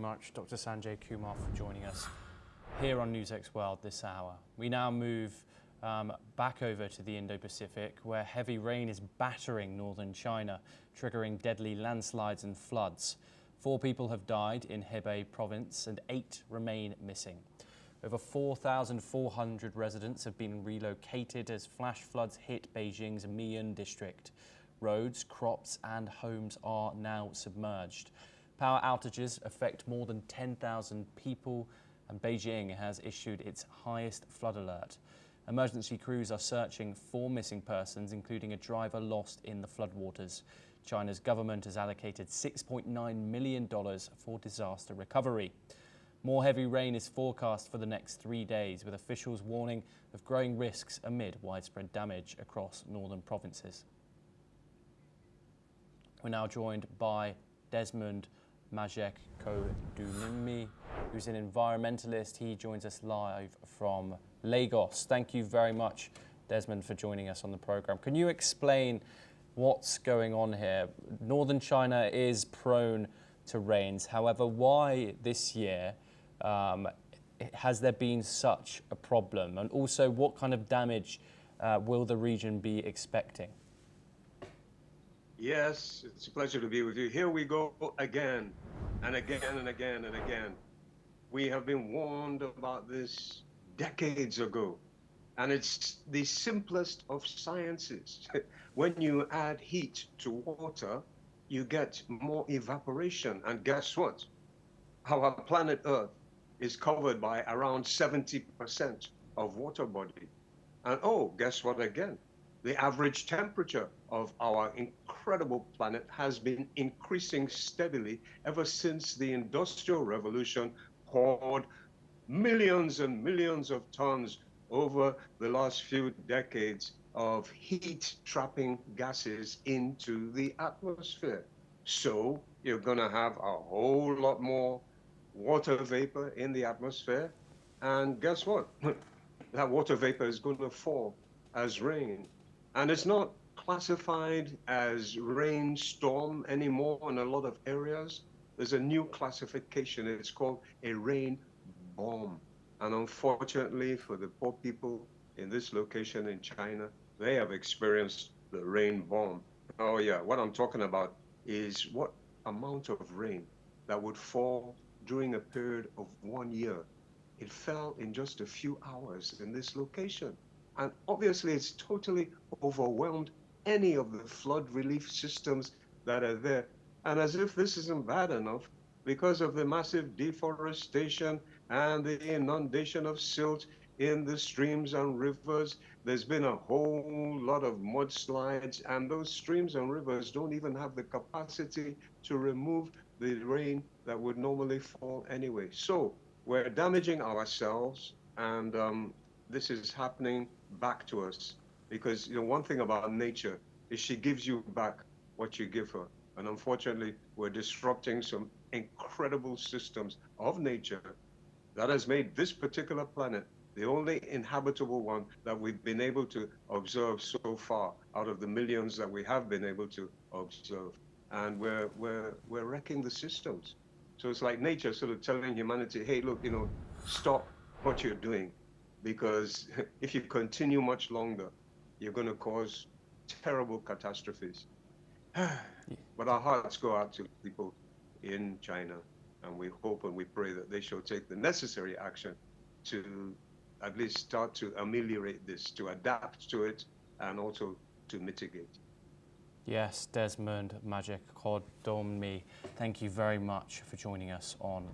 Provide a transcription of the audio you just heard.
much, Dr. Sanjay Kumar, for joining us here on NewsX World this hour. We now move back over to the Indo-Pacific, where heavy rain is battering northern China, triggering deadly landslides and floods. 4 people have died in Hebei province and 8 remain missing. Over 4,400 residents have been relocated as flash floods hit Beijing's Mian district. Roads, crops and homes are now submerged. Power outages affect more than 10,000 people, and Beijing has issued its highest flood alert. Emergency crews are searching for missing persons, including a driver lost in the floodwaters. China's government has allocated $6.9 million for disaster recovery. More heavy rain is forecast for the next 3 days, with officials warning of growing risks amid widespread damage across northern provinces. We're now joined by Desmond Majek-Kodunimi, who's an environmentalist. He joins us live from Lagos. Thank you very much, Desmond, for joining us on the program. Can you explain what's going on here? Northern China is prone to rains. However, why this year has there been such a problem? And also, what kind of damage will the region be expecting? Yes, it's a pleasure to be with you. Here we go again and again and again and again. We have been warned about this decades ago, and it's the simplest of sciences. When you add heat to water, you get more evaporation. And guess what? Our planet Earth is covered by around 70% of water body. And oh, guess what again? The average temperature of our incredible planet has been increasing steadily ever since the Industrial Revolution poured millions and millions of tons over the last few decades of heat-trapping gases into the atmosphere. So you're going to have a whole lot more water vapor in the atmosphere. And guess what? That water vapor is going to fall as rain. And it's not classified as rainstorm anymore in a lot of areas. There's a new classification. It's called a rain bomb. And unfortunately for the poor people in this location in China, they have experienced the rain bomb. Oh yeah, what I'm talking about is what amount of rain that would fall during a period of 1 year. It fell in just a few hours in this location. And obviously, it's totally overwhelmed any of the flood relief systems that are there. And as if this isn't bad enough, because of the massive deforestation and the inundation of silt in the streams and rivers, there's been a whole lot of mudslides, and those streams and rivers don't even have the capacity to remove the rain that would normally fall anyway. So we're damaging ourselves, and this is happening back to us, because one thing about nature is she gives you back what you give her. And unfortunately, we're disrupting some incredible systems of nature that has made this particular planet the only inhabitable one that we've been able to observe so far out of the millions that we have been able to observe. And we're wrecking the systems. So it's like nature sort of telling humanity, hey, look, stop what you're doing. Because if you continue much longer, you're going to cause terrible catastrophes. But our hearts go out to people in China, and we hope and we pray that they shall take the necessary action to at least start to ameliorate this, to adapt to it, and also to mitigate. Yes, Desmond Majek-Kodunimi, thank you very much for joining us on